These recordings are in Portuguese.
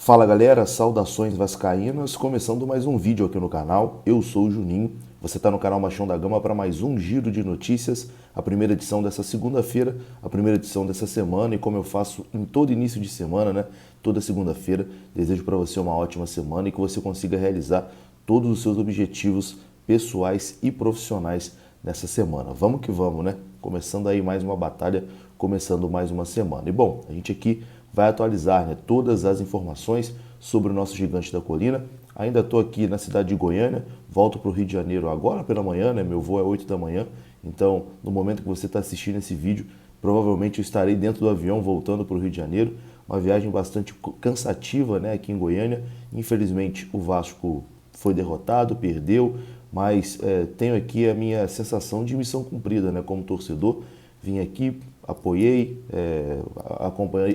Fala galera, saudações vascaínas, começando mais um vídeo aqui no canal. Eu sou o Juninho, você está no canal Machão da Gama para mais um giro de notícias, a primeira edição dessa segunda-feira, a primeira edição dessa semana, e como eu faço em todo início de semana, né, toda segunda-feira, desejo para você uma ótima semana e que você consiga realizar todos os seus objetivos pessoais e profissionais nessa semana. Vamos que vamos, né? Começando aí mais uma batalha, começando mais uma semana. E bom, a gente aqui vai atualizar, né, todas as informações sobre o nosso gigante da colina. Ainda estou aqui na cidade de Goiânia, volto para o Rio de Janeiro agora pela manhã, né? Meu voo é 8 da manhã, então no momento que você está assistindo esse vídeo, provavelmente eu estarei dentro do avião voltando para o Rio de Janeiro. Uma viagem bastante cansativa, né, aqui em Goiânia. Infelizmente o Vasco foi derrotado, perdeu, mas tenho aqui a minha sensação de missão cumprida, né, como torcedor. Vim aqui, apoiei,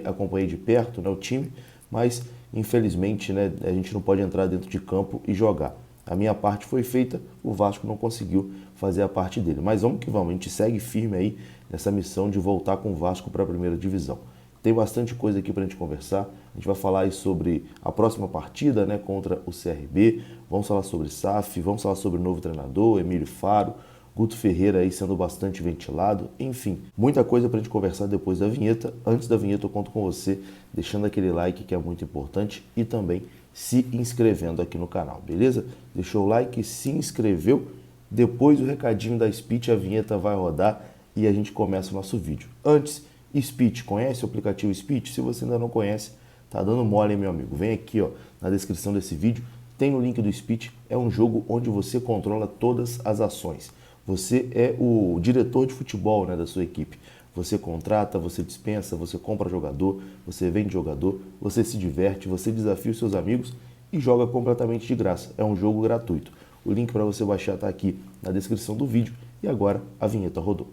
acompanhei de perto, né, o time, mas infelizmente, né, a gente não pode entrar dentro de campo e jogar. A minha parte foi feita, o Vasco não conseguiu fazer a parte dele. Mas vamos que vamos, a gente segue firme aí nessa missão de voltar com o Vasco para a primeira divisão. Tem bastante coisa aqui para a gente conversar. A gente vai falar aí sobre a próxima partida, né, contra o CRB. Vamos falar sobre SAF, vamos falar sobre o novo treinador, Emílio Faro, Guto Ferreira aí sendo bastante ventilado. Enfim, muita coisa para a gente conversar depois da vinheta. Antes da vinheta eu conto com você deixando aquele like que é muito importante e também se inscrevendo aqui no canal, beleza? Deixou o like, se inscreveu. Depois do recadinho da Speech, a vinheta vai rodar e a gente começa o nosso vídeo. Antes, Speech, conhece o aplicativo Speech? Se você ainda não conhece, tá dando mole, hein, meu amigo? Vem aqui, ó, na descrição desse vídeo, tem o link do Speech. É um jogo onde você controla todas as ações. Você é o diretor de futebol, né, da sua equipe. Você contrata, você dispensa, você compra jogador, você vende jogador, você se diverte, você desafia os seus amigos e joga completamente de graça. É um jogo gratuito. O link para você baixar está aqui na descrição do vídeo. E agora a vinheta rodou.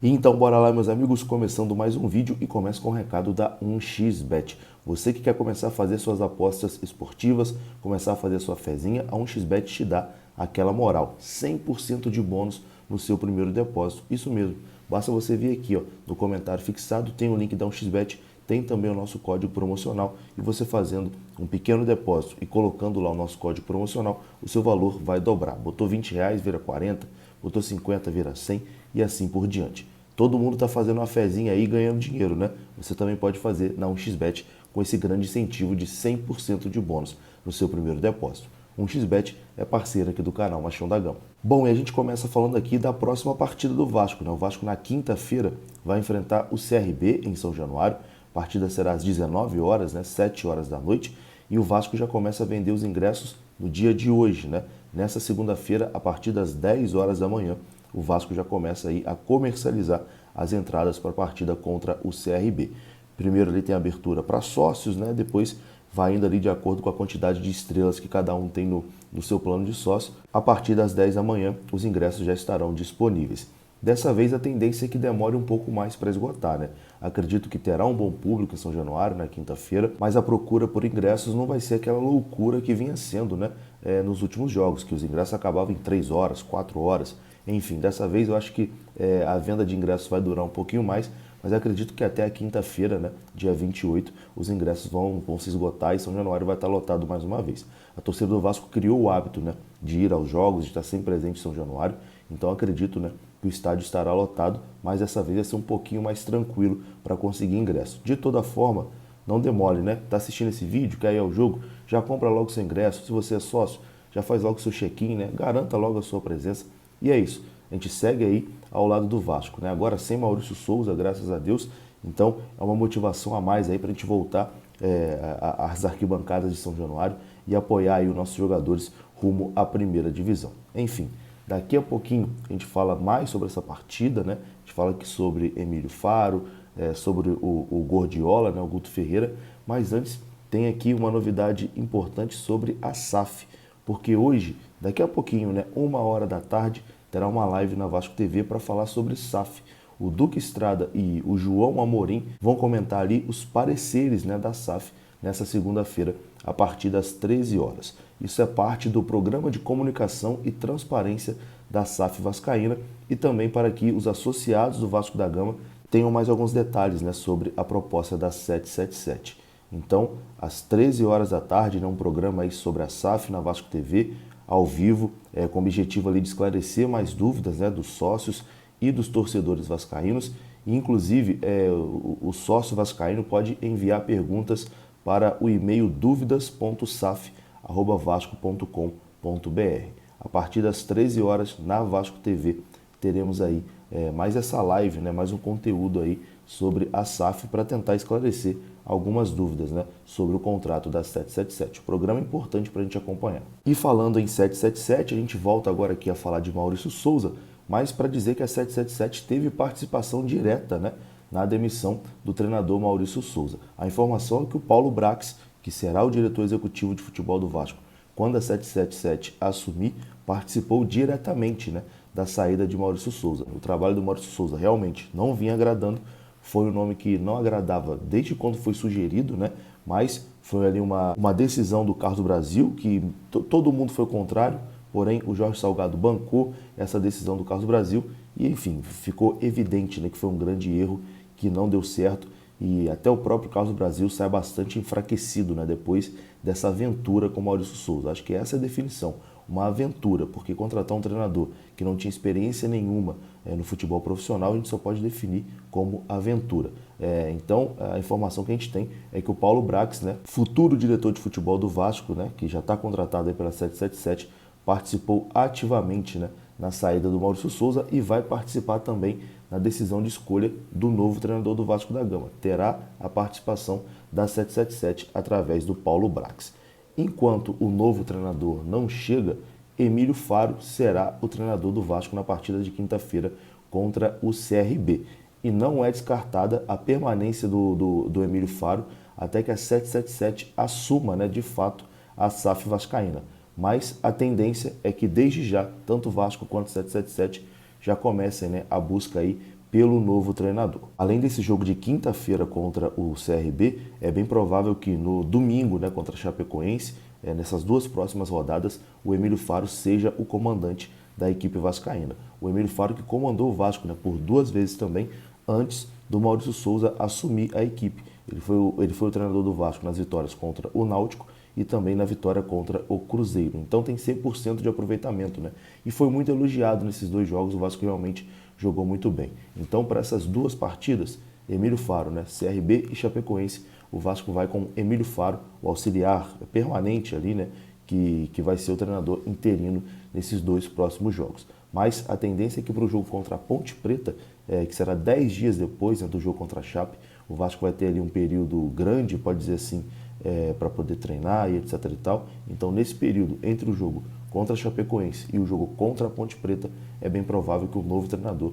Então bora lá, meus amigos, começando mais um vídeo e começo com o recado da 1xBet. Você que quer começar a fazer suas apostas esportivas, começar a fazer sua fezinha, a 1xBet te dá aquela moral, 100% de bônus no seu primeiro depósito. Isso mesmo, basta você vir aqui, ó, no comentário fixado, tem o link da 1xBet, tem também o nosso código promocional e você fazendo um pequeno depósito e colocando lá o nosso código promocional, o seu valor vai dobrar. Botou R$20, vira 40, botou 50, vira 100 e assim por diante. Todo mundo está fazendo uma fezinha aí ganhando dinheiro, né? Você também pode fazer na 1xBet com esse grande incentivo de 100% de bônus no seu primeiro depósito. 1xBet é parceira aqui do canal Machão da Gama. Bom, e a gente começa falando aqui da próxima partida do Vasco, né? O Vasco na quinta-feira vai enfrentar o CRB em São Januário. A partida será às 19 horas, né? 7 horas da noite. E o Vasco já começa a vender os ingressos no dia de hoje, né? Nessa segunda-feira, a partir das 10 horas da manhã, o Vasco já começa aí a comercializar as entradas para a partida contra o CRB. Primeiro ali tem abertura para sócios, né? Depois vai indo ali de acordo com a quantidade de estrelas que cada um tem no seu plano de sócio. A partir das 10 da manhã, os ingressos já estarão disponíveis. Dessa vez a tendência é que demore um pouco mais para esgotar, né? Acredito que terá um bom público em São Januário, na quinta-feira, mas a procura por ingressos não vai ser aquela loucura que vinha sendo, né? Nos últimos jogos, que os ingressos acabavam em 3 horas, 4 horas. Enfim, dessa vez eu acho que a venda de ingressos vai durar um pouquinho mais, mas acredito que até a quinta-feira, né, dia 28, os ingressos vão se esgotar e São Januário vai estar lotado mais uma vez. A torcida do Vasco criou o hábito, né, de ir aos jogos, de estar sempre presente em São Januário, então acredito, né, que o estádio estará lotado, mas dessa vez vai ser um pouquinho mais tranquilo para conseguir ingresso. De toda forma, não demore, né? Tá assistindo esse vídeo, quer ir ao jogo, já compra logo seu ingresso. Se você é sócio, já faz logo seu check-in, né? Garanta logo a sua presença. E é isso. A gente segue aí ao lado do Vasco, né? Agora sem Maurício Souza, graças a Deus. Então é uma motivação a mais aí para a gente voltar às arquibancadas de São Januário e apoiar aí os nossos jogadores rumo à primeira divisão. Enfim, daqui a pouquinho a gente fala mais sobre essa partida, né? A gente fala aqui sobre Emílio Faro, sobre o Gordiola, né? O Guto Ferreira. Mas antes tem aqui uma novidade importante sobre a SAF, porque hoje, daqui a pouquinho, né? 1h da tarde, terá uma live na Vasco TV para falar sobre SAF. O Duque Estrada e o João Amorim vão comentar ali os pareceres, né, da SAF nessa segunda-feira, a partir das 13 horas. Isso é parte do Programa de Comunicação e Transparência da SAF vascaína e também para que os associados do Vasco da Gama tenham mais alguns detalhes, né, sobre a proposta da 777. Então, às 13 horas da tarde, né, um programa aí sobre a SAF na Vasco TV, ao vivo, com o objetivo ali de esclarecer mais dúvidas, né, dos sócios e dos torcedores vascaínos. E, inclusive, o sócio vascaíno pode enviar perguntas para o e-mail duvidas.saf@vasco.com.br. A partir das 13 horas na Vasco TV teremos aí mais essa live, né, mais um conteúdo aí sobre a SAF para tentar esclarecer algumas dúvidas, né, sobre o contrato da 777. Programa importante para a gente acompanhar. E falando em 777, a gente volta agora aqui a falar de Maurício Souza, mas para dizer que a 777 teve participação direta, né, na demissão do treinador Maurício Souza. A informação é que o Paulo Brax, que será o diretor executivo de futebol do Vasco, quando a 777 assumir, participou diretamente, né, da saída de Maurício Souza. O trabalho do Maurício Souza realmente não vinha agradando, foi um nome que não agradava desde quando foi sugerido, né, mas foi ali uma decisão do Carlos Brasil, que todo mundo foi contrário, porém o Jorge Salgado bancou essa decisão do Carlos Brasil e, enfim, ficou evidente, né, que foi um grande erro, que não deu certo e até o próprio Carlos Brasil sai bastante enfraquecido, né, depois dessa aventura com Maurício Souza. Acho que essa é a definição, uma aventura, porque contratar um treinador que não tinha experiência nenhuma no futebol profissional, a gente só pode definir como aventura. Então, a informação que a gente tem é que o Paulo Brax, né, futuro diretor de futebol do Vasco, né, que já está contratado aí pela 777, participou ativamente, né, na saída do Maurício Souza e vai participar também na decisão de escolha do novo treinador do Vasco da Gama. Terá a participação da 777 através do Paulo Brax. Enquanto o novo treinador não chega, Emílio Faro será o treinador do Vasco na partida de quinta-feira contra o CRB. E não é descartada a permanência do Emílio Faro até que a 777 assuma, né, de fato a SAF vascaína. Mas a tendência é que desde já, tanto o Vasco quanto o 777 já comecem, né, a busca aí pelo novo treinador. Além desse jogo de quinta-feira contra o CRB, é bem provável que no domingo, né, contra a Chapecoense, nessas duas próximas rodadas, o Emílio Faro seja o comandante da equipe vascaína. O Emílio Faro que comandou o Vasco, né, por duas vezes também, antes do Maurício Souza assumir a equipe. Ele foi o treinador do Vasco nas vitórias contra o Náutico e também na vitória contra o Cruzeiro. Então tem 100% de aproveitamento, né? E foi muito elogiado nesses dois jogos, o Vasco realmente jogou muito bem. Então, para essas duas partidas, Emílio Faro, né, CRB e Chapecoense, o Vasco vai com Emílio Faro, o auxiliar permanente ali, né, que vai ser o treinador interino nesses dois próximos jogos. Mas a tendência é que para o jogo contra a Ponte Preta, que será 10 dias depois, né, do jogo contra a Chape, o Vasco vai ter ali um período grande, pode dizer assim, para poder treinar e etc e tal. Então, nesse período, entre o jogo contra a Chapecoense e o jogo contra a Ponte Preta, é bem provável que o novo treinador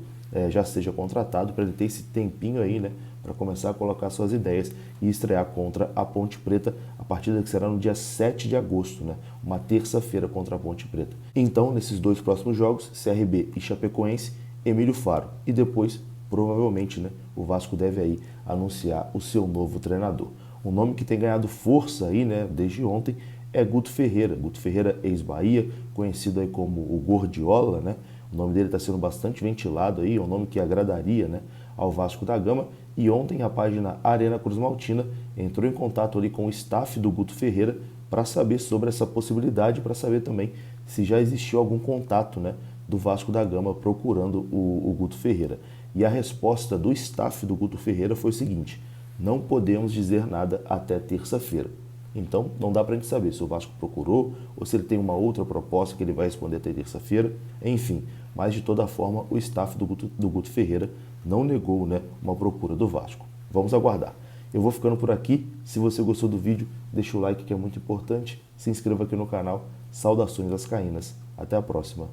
já seja contratado para ele ter esse tempinho aí, né, para começar a colocar suas ideias e estrear contra a Ponte Preta, a partida que será no dia 7 de agosto, né, uma terça-feira contra a Ponte Preta. Então, nesses dois próximos jogos, CRB e Chapecoense, Emílio Faro. E depois, provavelmente, né, o Vasco deve aí anunciar o seu novo treinador. Um nome que tem ganhado força aí, né, desde ontem é Guto Ferreira. Guto Ferreira, ex-Bahia, conhecido aí como o Gordiola, né? O nome dele está sendo bastante ventilado aí, é um nome que agradaria, né, ao Vasco da Gama. E ontem a página Arena Cruz Maltina entrou em contato ali com o staff do Guto Ferreira para saber sobre essa possibilidade, para saber também se já existiu algum contato, né, do Vasco da Gama procurando o Guto Ferreira. E a resposta do staff do Guto Ferreira foi o seguinte: não podemos dizer nada até terça-feira. Então, não dá para a gente saber se o Vasco procurou ou se ele tem uma outra proposta que ele vai responder até terça-feira. Enfim, mas de toda forma, o staff do Guto Ferreira não negou, né, uma procura do Vasco. Vamos aguardar. Eu vou ficando por aqui. Se você gostou do vídeo, deixa o like que é muito importante. Se inscreva aqui no canal. Saudações vascaínas. Até a próxima.